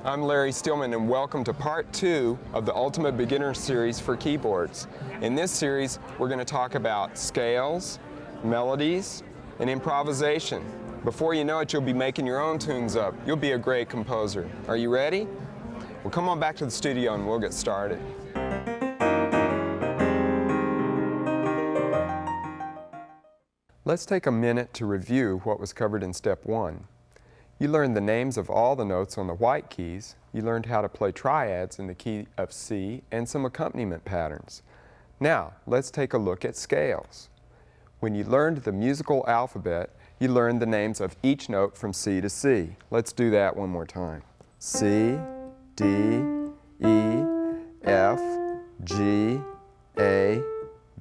I'm Larry Steelman, and welcome to part 2 of the Ultimate Beginner Series for keyboards. In this series, we're going to talk about scales, melodies, and improvisation. Before you know it, you'll be making your own tunes up. You'll be a great composer. Are you ready? Well, come on back to the studio and we'll get started. Let's take a minute to review what was covered in Step 1. You learned the names of all the notes on the white keys. You learned how to play triads in the key of C and some accompaniment patterns. Now, let's take a look at scales. When you learned the musical alphabet, you learned the names of each note from C to C. Let's do that one more time. C, D, E, F, G, A,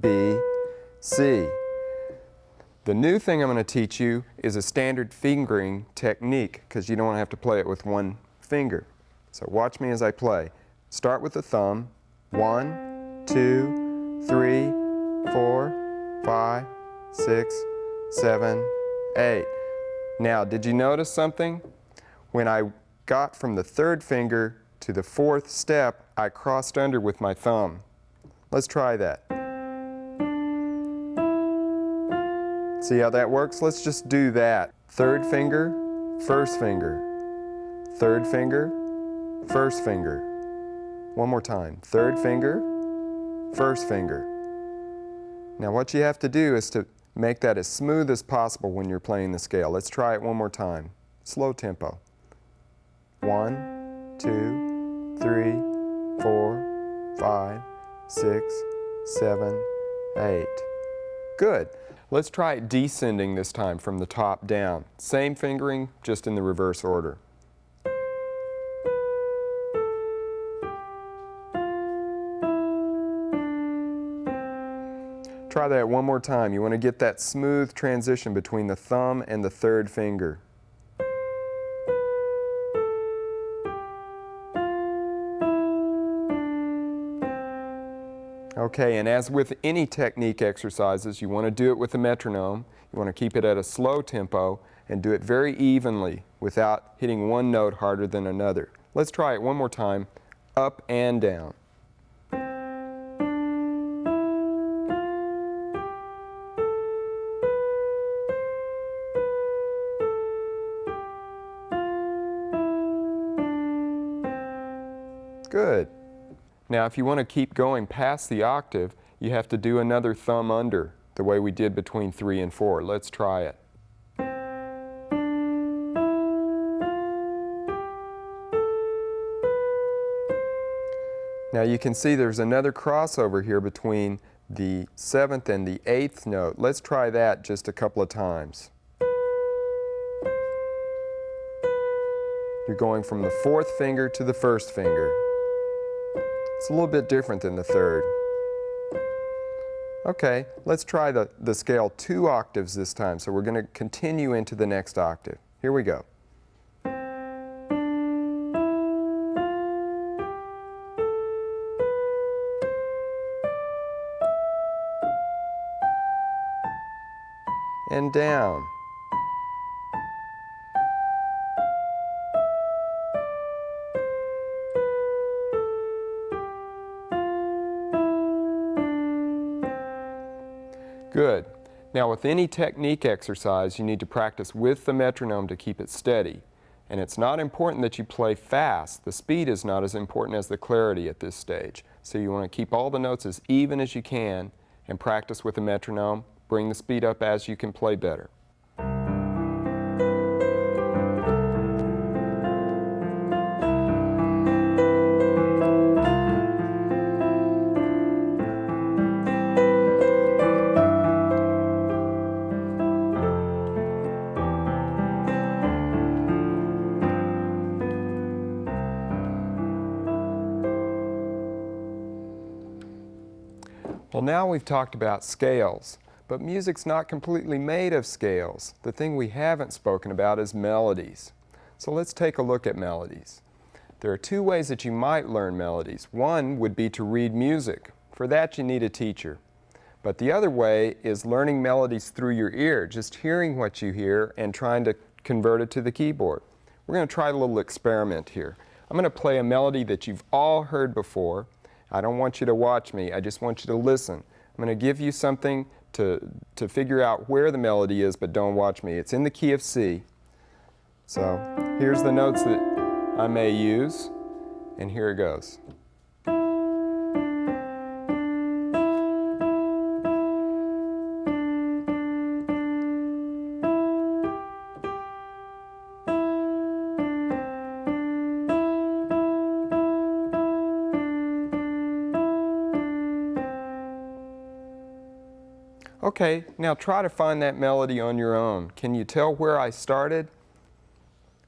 B, C. The new thing I'm going to teach you is a standard fingering technique, because you don't have to play it with one finger. So watch me as I play. Start with the thumb. 1, 2, 3, 4, 5, 6, 7, 8. Now, did you notice something? When I got from the third finger to the fourth step, I crossed under with my thumb. Let's try that. See how that works? Let's just do that. Third finger, first finger. Third finger, first finger. One more time. Third finger, first finger. Now what you have to do is to make that as smooth as possible when you're playing the scale. Let's try it one more time. Slow tempo. 1, 2, 3, 4, 5, 6, 7, 8. Good. Let's try it descending this time from the top down. Same fingering, just in the reverse order. Try that one more time. You want to get that smooth transition between the thumb and the third finger. Okay, and as with any technique exercises, you want to do it with a metronome. You want to keep it at a slow tempo and do it very evenly without hitting one note harder than another. Let's try it one more time, up and down. Good. Now, if you want to keep going past the octave, you have to do another thumb under, the way we did between 3 and 4. Let's try it. Now you can see there's another crossover here between the 7th and the 8th note. Let's try that just a couple of times. You're going from the 4th finger to the 1st finger. It's a little bit different than the 3rd. Okay, let's try the scale 2 octaves this time, so we're going to continue into the next octave. Here we go. And down. Good. Now with any technique exercise, you need to practice with the metronome to keep it steady. And it's not important that you play fast. The speed is not as important as the clarity at this stage. So you want to keep all the notes as even as you can and practice with the metronome. Bring the speed up as you can play better. Well, now we've talked about scales, but music's not completely made of scales. The thing we haven't spoken about is melodies. So let's take a look at melodies. There are 2 ways that you might learn melodies. One would be to read music. For that you need a teacher. But the other way is learning melodies through your ear, just hearing what you hear and trying to convert it to the keyboard. We're going to try a little experiment here. I'm going to play a melody that you've all heard before. I don't want you to watch me, I just want you to listen. I'm going to give you something to figure out where the melody is, but don't watch me. It's in the key of C. So here's the notes that I may use, and here it goes. Okay, now try to find that melody on your own. Can you tell where I started?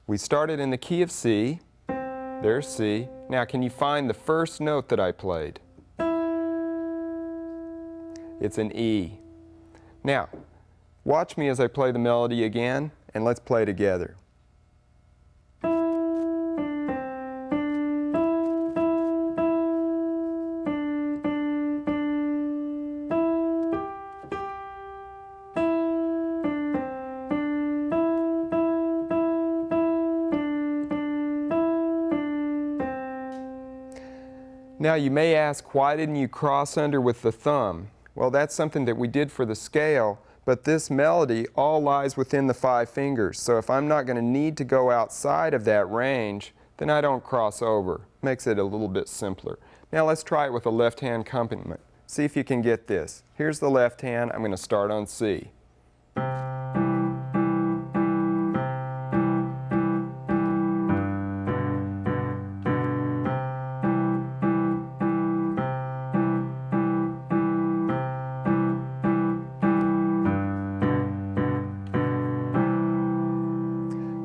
We started in the key of C. There's C. Now can you find the first note that I played? It's an E. Now, watch me as I play the melody again, and let's play together. Now you may ask, why didn't you cross under with the thumb? Well, that's something that we did for the scale, but this melody all lies within the 5 fingers. So if I'm not going to need to go outside of that range, then I don't cross over. Makes it a little bit simpler. Now let's try it with a left hand accompaniment. See if you can get this. Here's the left hand. I'm going to start on C.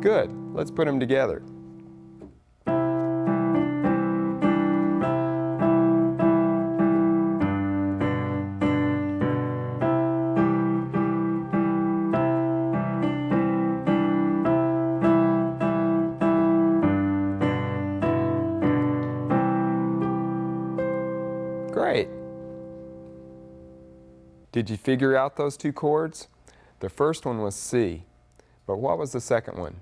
Good. Let's put them together. Great. Did you figure out those 2 chords? The first one was C, but what was the second one?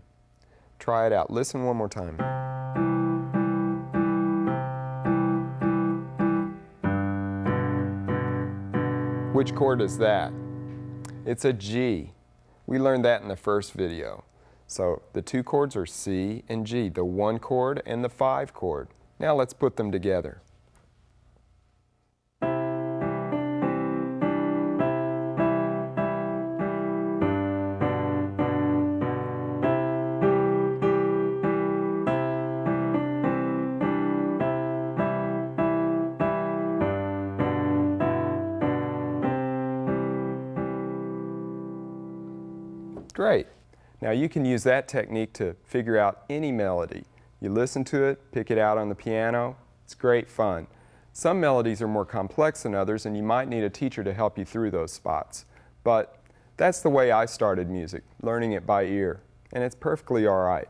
Try it out. Listen one more time. Which chord is that? It's a G. We learned that in the first video. So the 2 chords are C and G, the 1 chord and the 5 chord. Now let's put them together. Great. Now you can use that technique to figure out any melody. You listen to it, pick it out on the piano. It's great fun. Some melodies are more complex than others, and you might need a teacher to help you through those spots. But that's the way I started music, learning it by ear, and it's perfectly all right.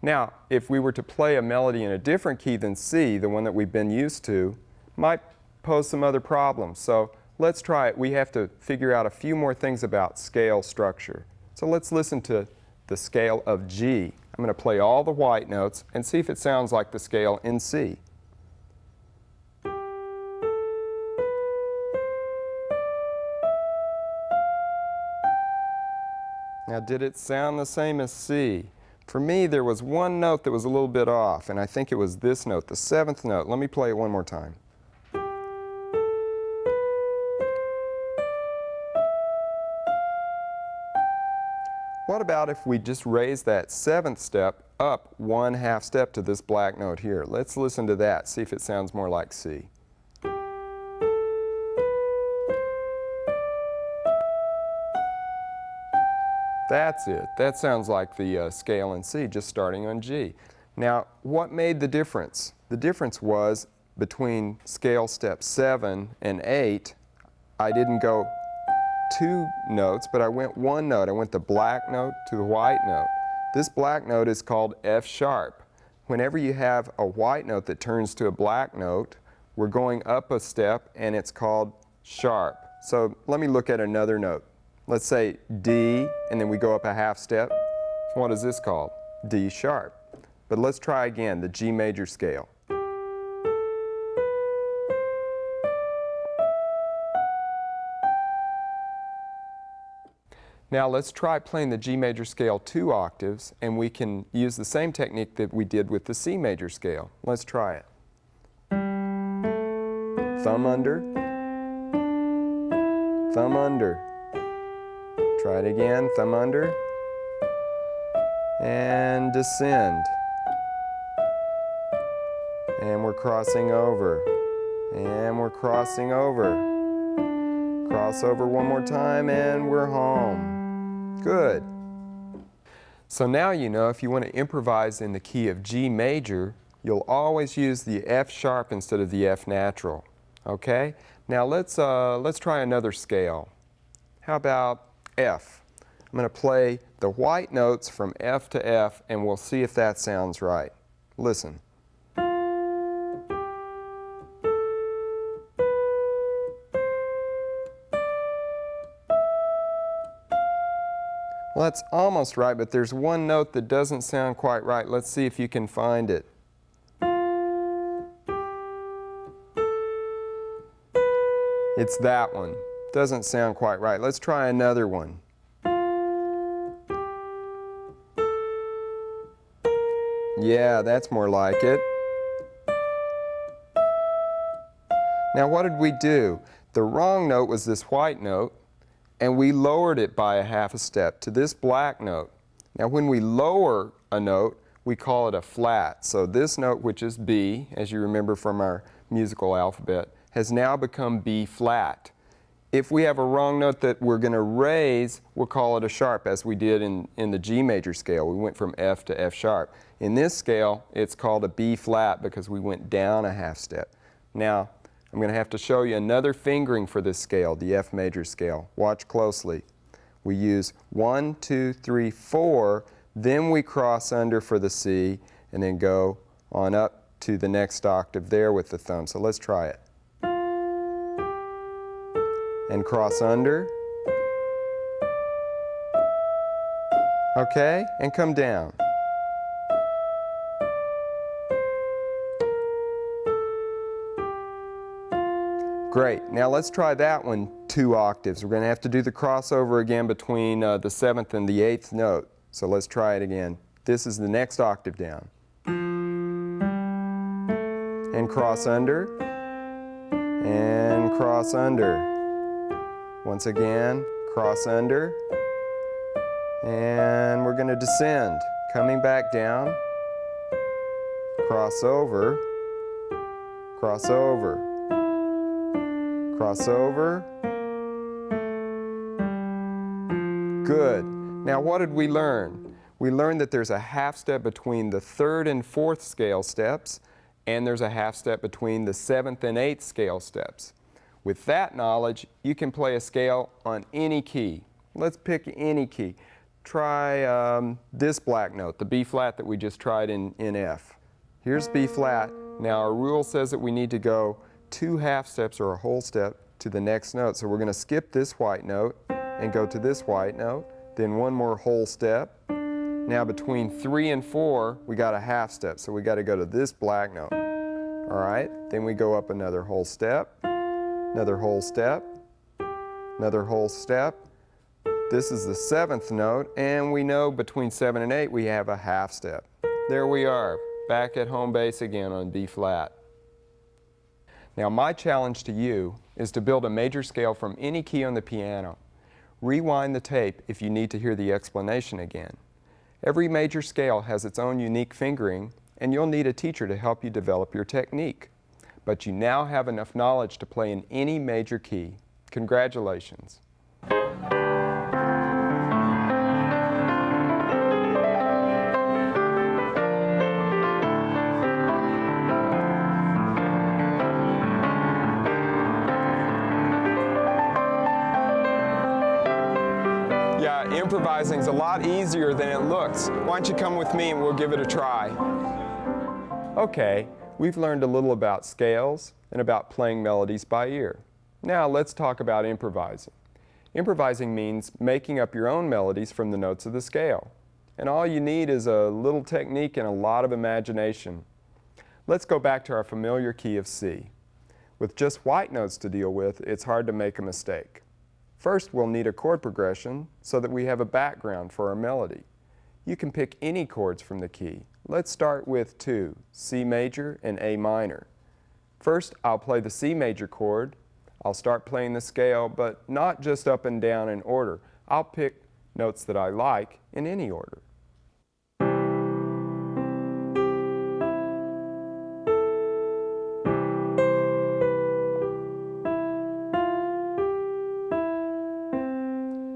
Now, if we were to play a melody in a different key than C, the one that we've been used to, might pose some other problems. So let's try it. We have to figure out a few more things about scale structure. So let's listen to the scale of G. I'm going to play all the white notes and see if it sounds like the scale in C. Now, did it sound the same as C? For me, there was one note that was a little bit off, and I think it was this note, the 7th note. Let me play it one more time. What about if we just raise that 7th step up 1/2 step to this black note here? Let's listen to that, see if it sounds more like C. That's it. That sounds like the scale in C, just starting on G. Now, what made the difference? The difference was between scale step 7 and 8, I didn't go 2 notes, but I went 1 note. I went the black note to the white note. This black note is called F sharp. Whenever you have a white note that turns to a black note, we're going up a step, and it's called sharp. So let me look at another note. Let's say D, and then we go up a 1/2 step. What is this called? D sharp. But let's try again, the G major scale. Now let's try playing the G major scale 2 octaves, and we can use the same technique that we did with the C major scale. Let's try it. Thumb under, thumb under. Try it again, thumb under, and descend. And we're crossing over, and we're crossing over. Cross over one more time, and we're home. Good. So now you know if you want to improvise in the key of G major, you'll always use the F sharp instead of the F natural. Okay? Now let's try another scale. How about F? I'm going to play the white notes from F to F, and we'll see if that sounds right. Listen. Well, that's almost right, but there's one note that doesn't sound quite right. Let's see if you can find it. It's that one. Doesn't sound quite right. Let's try another one. Yeah, that's more like it. Now what did we do? The wrong note was this white note, and we lowered it by a half a step to this black note. Now when we lower a note, we call it a flat. So this note, which is B, as you remember from our musical alphabet, has now become B flat. If we have a wrong note that we're going to raise, we'll call it a sharp, as we did in the G major scale. We went from F to F sharp. In this scale, it's called a B flat because we went down a half step. Now, I'm going to have to show you another fingering for this scale, the F major scale. Watch closely. We use 1, 2, 3, 4, then we cross under for the C, and then go on up to the next octave there with the thumb. So let's try it. And cross under. Okay, and come down. Great. Now let's try that one 2 octaves. We're going to have to do the crossover again between the 7th and the 8th note. So let's try it again. This is the next octave down. And cross under. And cross under. Once again, cross under. And we're going to descend. Coming back down. Cross over. Cross over. Cross over. Good. Now what did we learn? We learned that there's a half step between the 3rd and 4th scale steps, and there's a half step between the 7th and 8th scale steps. With that knowledge, you can play a scale on any key. Let's pick any key. Try this black note, the B flat that we just tried in F. Here's B flat. Now our rule says that we need to go 2 half steps or a whole step to the next note. So we're going to skip this white note and go to this white note, then one more whole step. Now between 3 and 4, we got a half step, so we got to go to this black note. All right, then we go up another whole step, another whole step, another whole step. This is the 7th note, and we know between 7 and 8 we have a half step. There we are, back at home base again on B flat. Now my challenge to you is to build a major scale from any key on the piano. Rewind the tape if you need to hear the explanation again. Every major scale has its own unique fingering, and you'll need a teacher to help you develop your technique. But you now have enough knowledge to play in any major key. Congratulations. Improvising is a lot easier than it looks. Why don't you come with me and we'll give it a try. Okay, we've learned a little about scales and about playing melodies by ear. Now let's talk about improvising. Improvising means making up your own melodies from the notes of the scale. and all you need is a little technique and a lot of imagination. Let's go back to our familiar key of C. With just white notes to deal with, it's hard to make a mistake. First, we'll need a chord progression so that we have a background for our melody. You can pick any chords from the key. Let's start with two, C major and A minor. First, I'll play the C major chord. I'll start playing the scale, but not just up and down in order. I'll pick notes that I like in any order.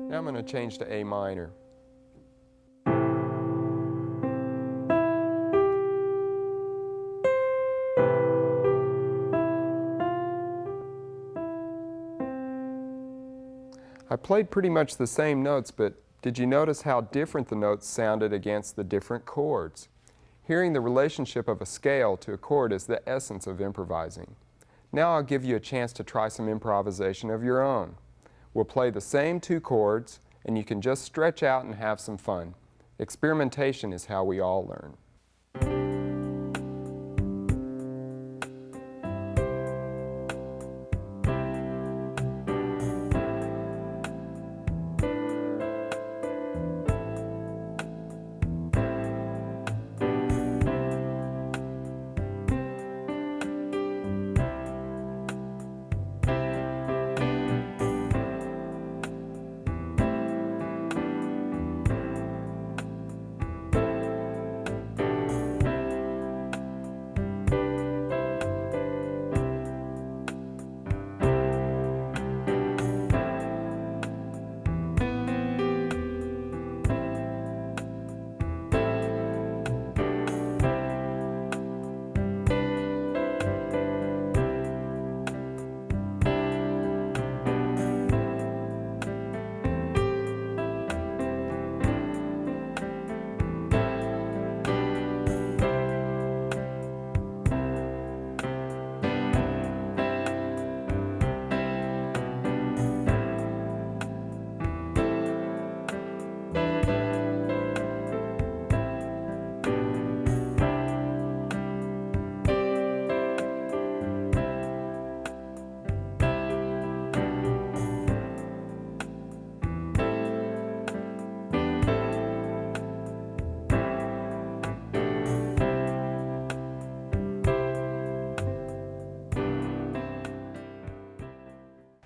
Now I'm going to change to A minor. I played pretty much the same notes, but did you notice how different the notes sounded against the different chords? Hearing the relationship of a scale to a chord is the essence of improvising. Now I'll give you a chance to try some improvisation of your own. We'll play the same two chords, and you can just stretch out and have some fun. Experimentation is how we all learn.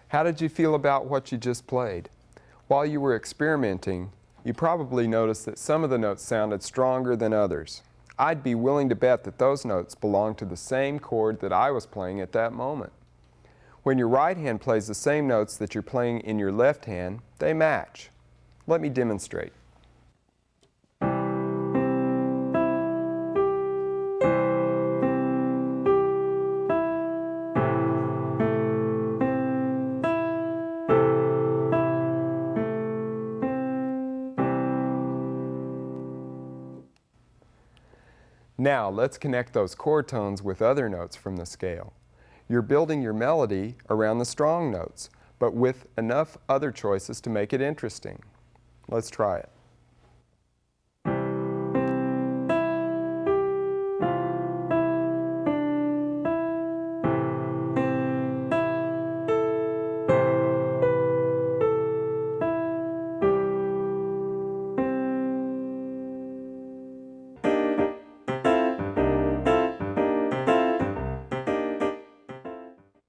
How did you feel about what you just played? While you were experimenting, you probably noticed that some of the notes sounded stronger than others. I'd be willing to bet that those notes belonged to the same chord that I was playing at that moment. When your right hand plays the same notes that you're playing in your left hand, they match. Let me demonstrate. Now, let's connect those chord tones with other notes from the scale. You're building your melody around the strong notes, but with enough other choices to make it interesting. Let's try it.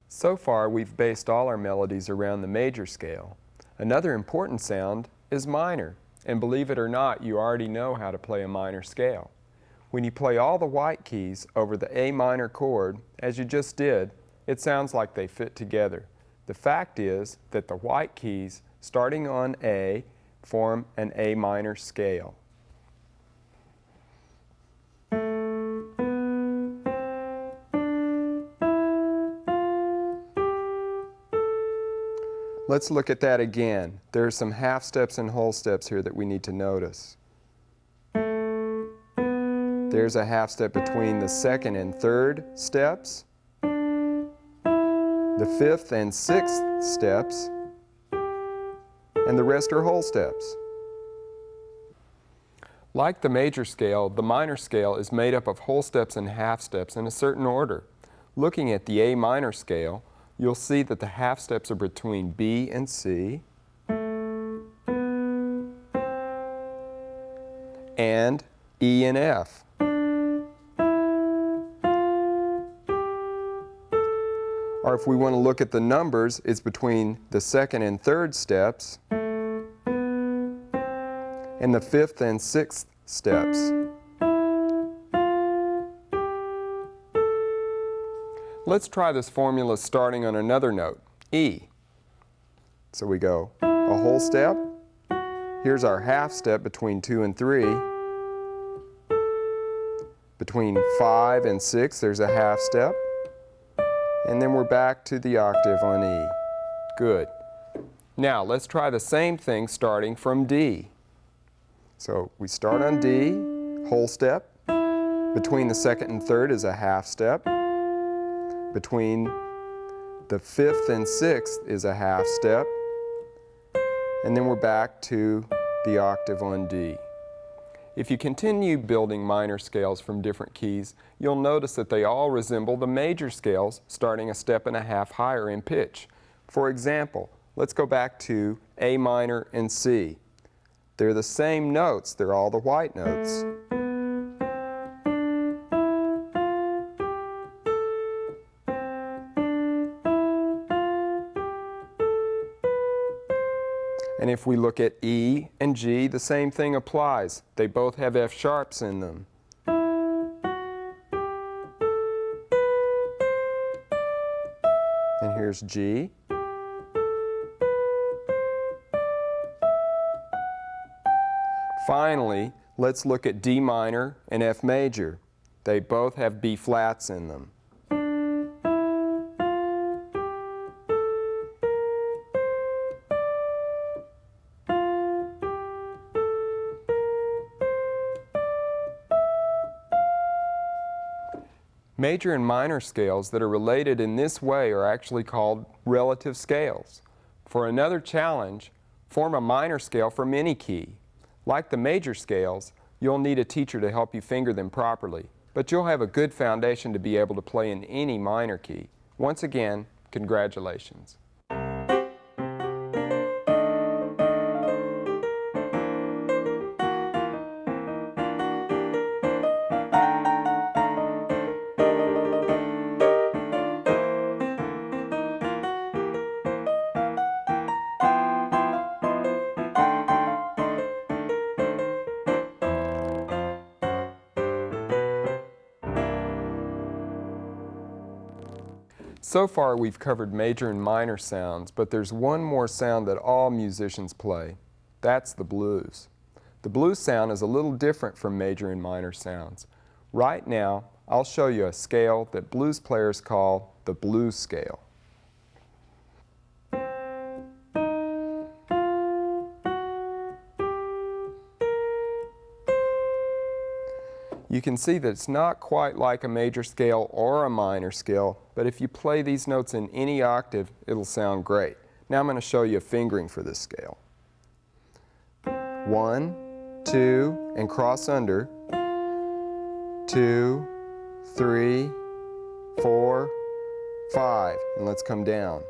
So far, we've based all our melodies around the major scale. Another important sound is minor, and believe it or not, you already know how to play a minor scale. When you play all the white keys over the A minor chord, as you just did, it sounds like they fit together. The fact is that the white keys, starting on A, form an A minor scale. Let's look at that again. There are some half steps and whole steps here that we need to notice. There's a half step between the second and third steps, the fifth and sixth steps, and the rest are whole steps. Like the major scale, the minor scale is made up of whole steps and half steps in a certain order. Looking at the A minor scale, you'll see that the half steps are between B and C, and E and F. Or if we want to look at the numbers, it's between the second and third steps and the fifth and sixth steps. Let's try this formula starting on another note, E. So we go a whole step. Here's our half step between 2 and 3. Between 5 and 6, there's a half step. And then we're back to the octave on E. Good. Now let's try the same thing starting from D. So we start on D, whole step. Between the second and third is a half step. Between the fifth and sixth is a half step. And then we're back to the octave on D. If you continue building minor scales from different keys, you'll notice that they all resemble the major scales, starting a step and a half higher in pitch. For example, let's go back to A minor and C. They're the same notes, they're all the white notes. And if we look at E and G, the same thing applies. They both have F sharps in them. And here's G. Finally, let's look at D minor and F major. They both have B flats in them. Major and minor scales that are related in this way are actually called relative scales. For another challenge, form a minor scale from any key. Like the major scales, you'll need a teacher to help you finger them properly, but you'll have a good foundation to be able to play in any minor key. Once again, congratulations. So far we've covered major and minor sounds, but there's one more sound that all musicians play. That's the blues. The blues sound is a little different from major and minor sounds. Right now, I'll show you a scale that blues players call the blues scale. You can see that it's not quite like a major scale or a minor scale, but if you play these notes in any octave, it'll sound great. Now I'm going to show you a fingering for this scale. 1, 2, and cross under. 2, 3, 4, 5, and let's come down.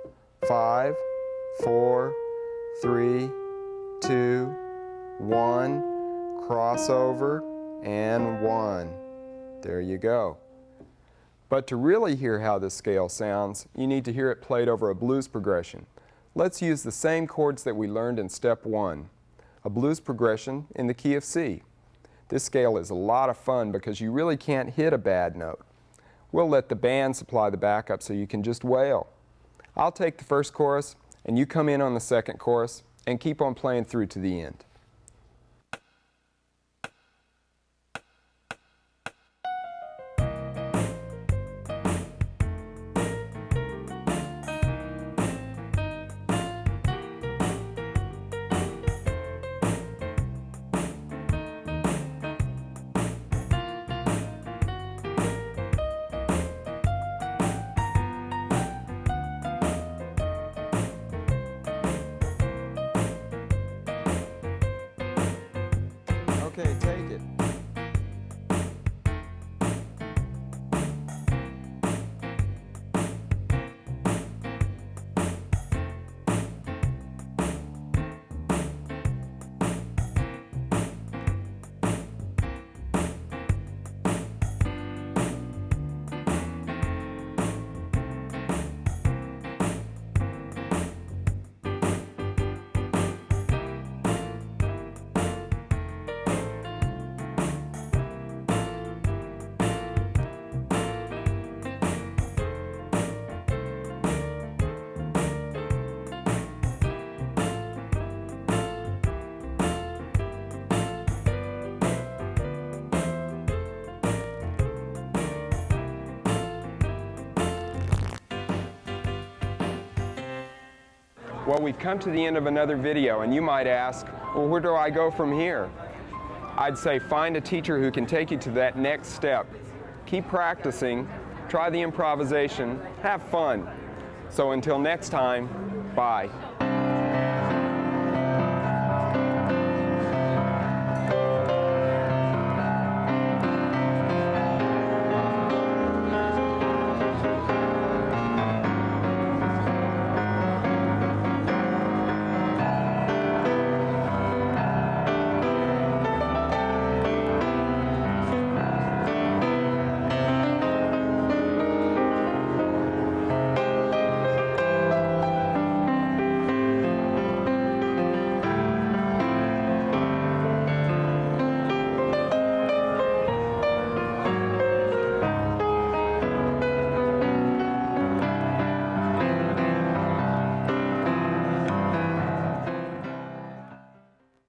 5, 4, 3, 2, 1, cross over, and 1. There you go. But to really hear how this scale sounds, you need to hear it played over a blues progression. Let's use the same chords that we learned in step 1. A blues progression in the key of C. This scale is a lot of fun because you really can't hit a bad note. We'll let the band supply the backup so you can just wail. I'll take the first chorus and you come in on the second chorus and keep on playing through to the end. Okay, take it. Well, we've come to the end of another video, and you might ask, well, where do I go from here? I'd say find a teacher who can take you to that next step. Keep practicing, try the improvisation, have fun. So until next time, bye.